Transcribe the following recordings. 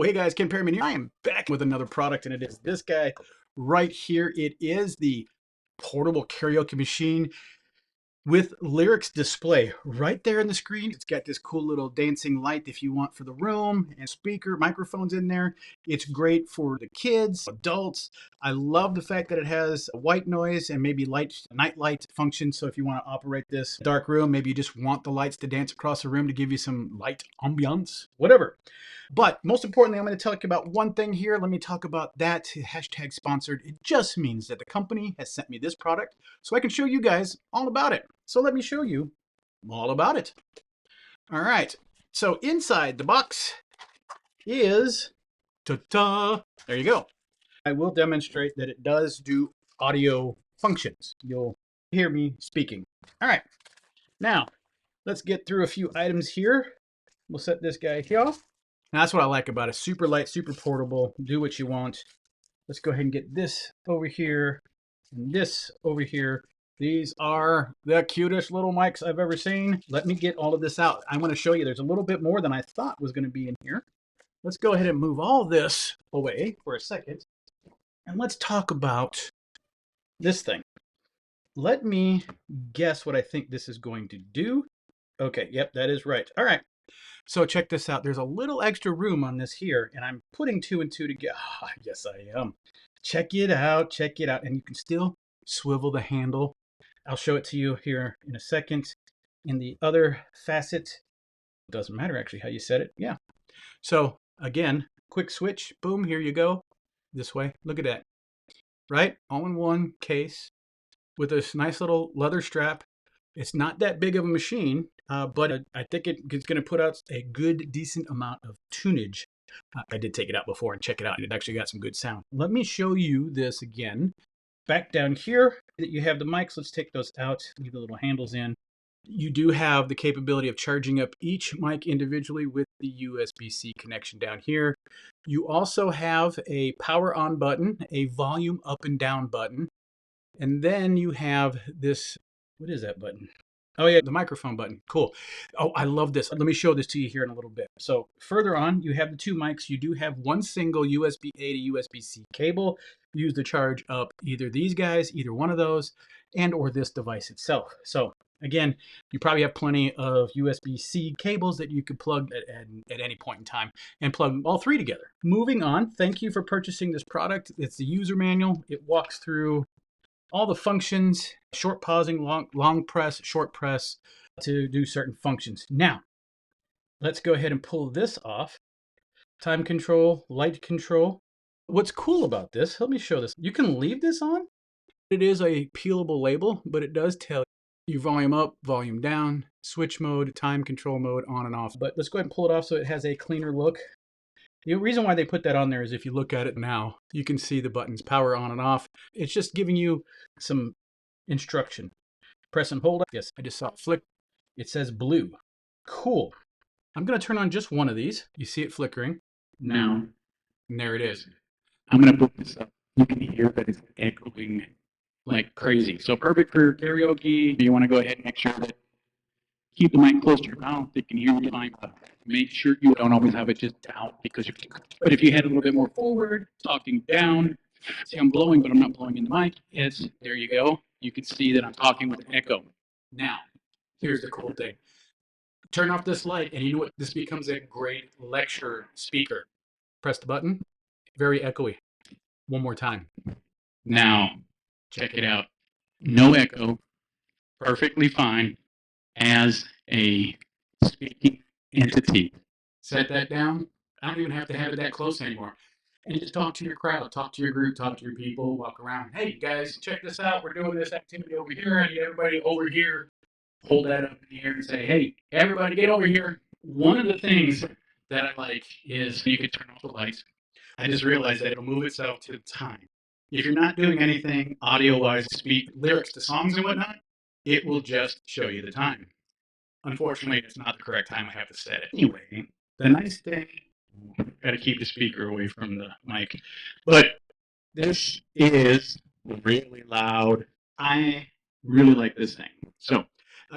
Well, hey guys, Ken Perryman here. I am back with another product, and it is this guy right here. It is the portable karaoke machine with lyrics display right there in the screen. It's got this cool little dancing light if you want for the room, and speaker microphones in there. It's great for the kids, adults. I love the fact that it has white noise and maybe night light function. So if you want to operate this dark room, maybe you just want the lights to dance across the room to give you some light ambiance, whatever. But most importantly, I'm going to talk about one thing here. Let me talk about that. Hashtag sponsored. It just means that the company has sent me this product so I can show you guys all about it. So let me show you all about it. All right. So inside the box is, ta-ta, there you go. I will demonstrate that it does do audio functions. You'll hear me speaking. All right. Now, let's get through a few items here. We'll set this guy here. Now, that's what I like about it. Super light, super portable. Do what you want. Let's go ahead and get this over here and this over here. These are the cutest little mics I've ever seen. Let me get all of this out. I'm going to show you there's a little bit more than I thought was going to be in here. Let's go ahead and move all this away for a second. And let's talk about this thing. Let me guess what I think this is going to do. Okay, yep, that is right. All right. So check this out. There's a little extra room on this here, and I'm putting two and two together. Yes, I am. Check it out. Check it out. And you can still swivel the handle. I'll show it to you here in a second. In the other facet, it doesn't matter actually how you set it. Yeah. So again, quick switch. Boom, here you go. This way. Look at that. Right? All in one case with this nice little leather strap. It's not that big of a machine, but I think it's going to put out a good, decent amount of tunage. I did take it out before and check it out, and it actually got some good sound. Let me show you this again. Back down here, you have the mics. Let's take those out, leave the little handles in. You do have the capability of charging up each mic individually with the USB-C connection down here. You also have a power on button, a volume up and down button, and then you have this. What is that button? Oh yeah, the microphone button. Cool. Oh, I love this. Let me show this to you here in a little bit. So further on, you have the two mics. You do have one single USB-A to USB-C cable. Use to charge up either these guys, either one of those, and or this device itself. So again, you probably have plenty of USB-C cables that you could plug at any point in time and plug all three together. Moving on, thank you for purchasing this product. It's the user manual. It walks through all the functions, short pausing, long press, short press to do certain functions. Now, let's go ahead and pull this off. Time control, light control. What's cool about this, let me show this. You can leave this on. It is a peelable label, but it does tell you volume up, volume down, switch mode, time control mode, on and off. But let's go ahead and pull it off so it has a cleaner look. The reason why they put that on there is if you look at it now, you can see the buttons power on and off. It's just giving you some instruction. Press and hold. Yes, I just saw it flick. It says blue. Cool. I'm going to turn on just one of these. You see it flickering. Now, and there it is. I'm going to put this up. You can hear that it's echoing like crazy. So perfect for karaoke. You want to go ahead and make sure that keep the mic close to your mouth. They can hear you fine. Make sure you don't always have it just down because but if you head a little bit more forward, talking down, see I'm blowing, but I'm not blowing in the mic. There you go. You can see that I'm talking with an echo. Now, here's the cool thing. Turn off this light, and you know what? This becomes a great lecture speaker. Press the button. Very echoey. One more time. Now, check it out. No echo. Perfectly fine as a speaking entity. Set that down. I don't even have to have it that close anymore. And just talk to your crowd, talk to your group, talk to your people, walk around. Hey, guys, check this out. We're doing this activity over here. I need everybody over here. Hold that up in the air and say, hey, everybody get over here. One of the things that I like is you can turn off the lights. I just realized that it'll move itself to the time. If you're not doing anything audio-wise, speak lyrics to songs and whatnot, it will just show you the time. Unfortunately, it's not the correct time. I have to set it. Anyway, the nice thing, got to keep the speaker away from the mic, but this is really loud. I really like this thing. So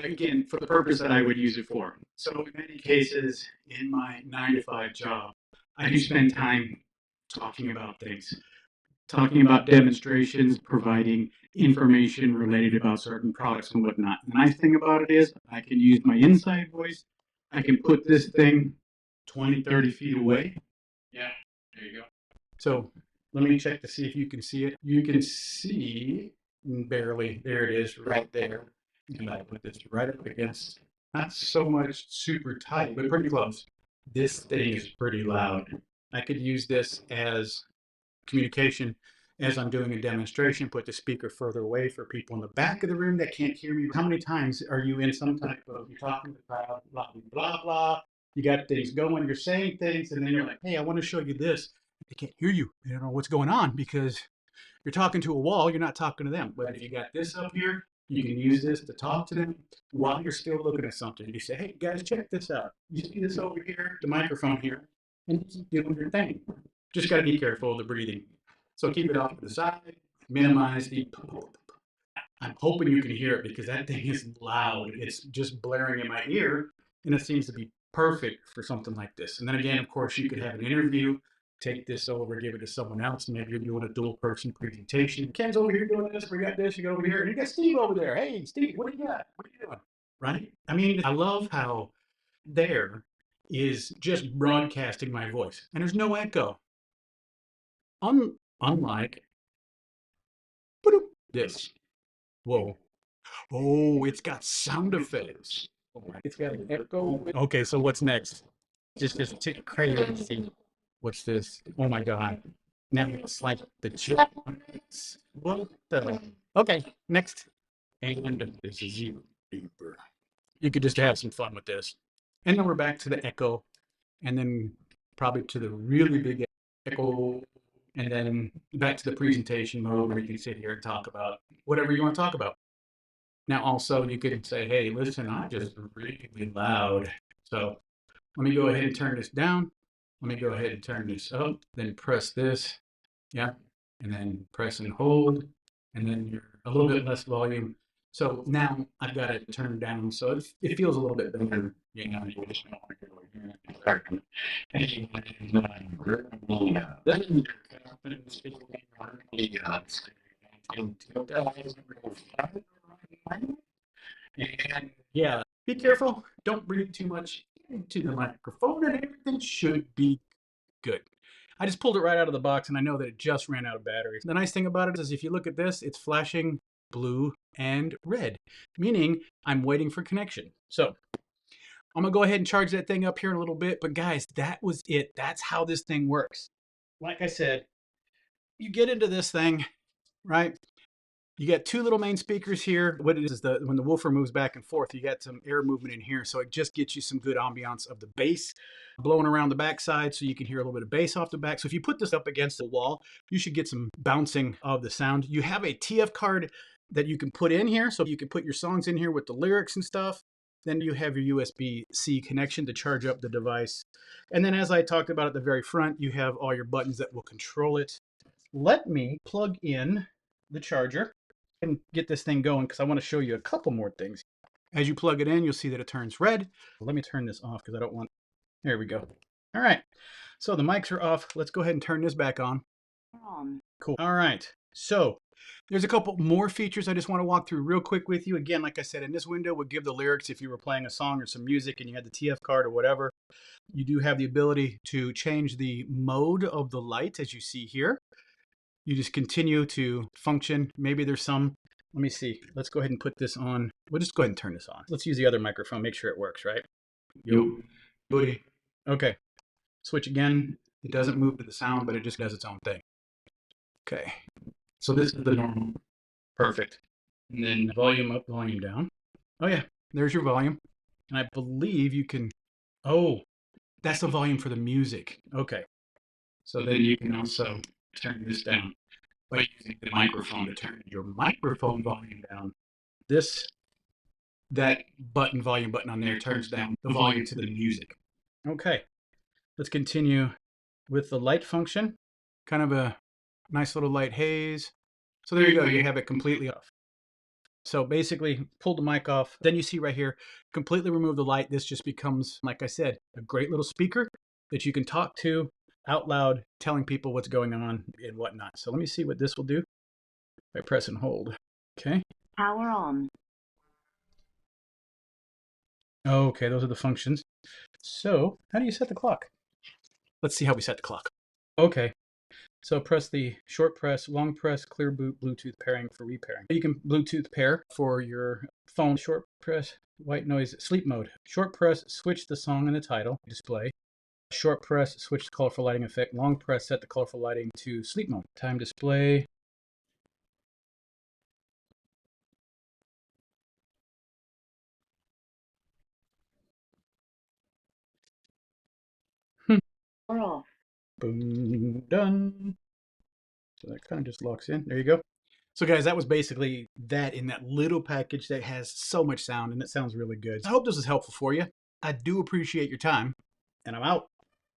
again, for the purpose that I would use it for. So in many cases, in my 9-to-5 job, I do spend time talking about things, talking about demonstrations, providing information related about certain products and whatnot. The nice thing about it is I can use my inside voice. I can put this thing 20, 30 feet away. Yeah, there you go. So let me check to see if you can see it. You can see barely. There it is right there. And I put this right up against, not so much super tight, but pretty close. This thing is pretty loud. I could use this as communication as I'm doing a demonstration, put the speaker further away for people in the back of the room that can't hear me. How many times are you in some type of, you're talking to the crowd, blah, blah, blah, you got things going, you're saying things, and then you're like, hey, I want to show you this. They can't hear you. They don't know what's going on because you're talking to a wall, you're not talking to them. But if you got this up here, you can use this to talk to them while you're still looking at something. You say, hey, guys, check this out. You see this over here, the microphone here, and you keep doing your thing. Just got to be careful of the breathing. So keep it off to the side, minimize the. I'm hoping you can hear it because that thing is loud. It's just blaring in my ear, and it seems to be perfect for something like this. And then again, of course, you could have an interview, take this over, give it to someone else. Maybe you're doing a dual person presentation. Ken's over here doing this, we got this, you go over here, and you got Steve over there. Hey, Steve, what do you got? What are you doing? Right? I mean, I love how there is just broadcasting my voice, and there's no echo. Unlike this. Whoa. Oh, it's got sound effects. It's got an echo. Okay, so what's next? Just crazy. What's this? Oh my God. Now it's like the chipmunks. What the? Okay, next. And this is you, deeper. You could just have some fun with this. And then we're back to the echo. And then probably to the really big echo. And then back to the presentation mode where you can sit here and talk about whatever you want to talk about. Now, also, you could say, hey, listen, I'm just really loud. So let me go ahead and turn this down. Let me go ahead and turn this up. Then press this. Yeah. And then press and hold. And then you're a little bit less volume. So now I've got it turned down. So it feels a little bit better. You know, you just don't want to go here and start. And yeah, be careful. Don't breathe too much into the microphone, and everything should be good. I just pulled it right out of the box, and I know that it just ran out of batteries. The nice thing about it is if you look at this, it's flashing blue and red, meaning I'm waiting for connection. So I'm going to go ahead and charge that thing up here in a little bit. But guys, that was it. That's how this thing works. Like I said, you get into this thing, right? You got two little main speakers here. What it is when the woofer moves back and forth, you got some air movement in here. So it just gets you some good ambiance of the bass blowing around the backside so you can hear a little bit of bass off the back. So if you put this up against the wall, you should get some bouncing of the sound. You have a TF card that you can put in here. So you can put your songs in here with the lyrics and stuff. Then you have your USB-C connection to charge up the device. And then as I talked about at the very front, you have all your buttons that will control it. Let me plug in the charger and get this thing going because I want to show you a couple more things. As you plug it in, you'll see that it turns red. Let me turn this off because I don't want, there we go. All right, so the mics are off. Let's go ahead and turn this back on. Cool. All right, so there's a couple more features I just want to walk through real quick with you. Again, like I said, in this window would give the lyrics if you were playing a song or some music and you had the TF card or whatever. You do have the ability to change the mode of the light as you see here. You just continue to function. Maybe there's some, let me see. Let's go ahead and put this on. We'll just go ahead and turn this on. Let's use the other microphone, make sure it works, right? Yo, buddy. Okay, switch again. It doesn't move to the sound, but it just does its own thing. Okay, so this is the normal. Perfect. And then volume up, volume down. Oh yeah, there's your volume. And I believe you can, oh, that's the volume for the music. Okay, so then you can also turn this down by using the microphone to turn your microphone volume down. That volume button on there turns down the volume to the music. Okay, let's continue with the light function. Kind of a nice little light haze. So there you go, you have it completely off. So basically, pull the mic off. Then you see right here, completely remove the light. This just becomes, like I said, a great little speaker that you can talk to out loud, telling people what's going on and whatnot. So let me see what this will do by press and hold. Okay. Power on. Okay, those are the functions. So how do you set the clock? Let's see how we set the clock. Okay, so press the short press, long press, clear boot, Bluetooth pairing for repairing. You can Bluetooth pair for your phone. Short press, white noise, sleep mode. Short press, switch the song and the title display. Short press, switch to colorful lighting effect. Long press, set the colorful lighting to sleep mode. Time display. Power off. Boom, done. So that kind of just locks in. There you go. So guys, that was basically that in that little package that has so much sound and it sounds really good. I hope this is helpful for you. I do appreciate your time and I'm out.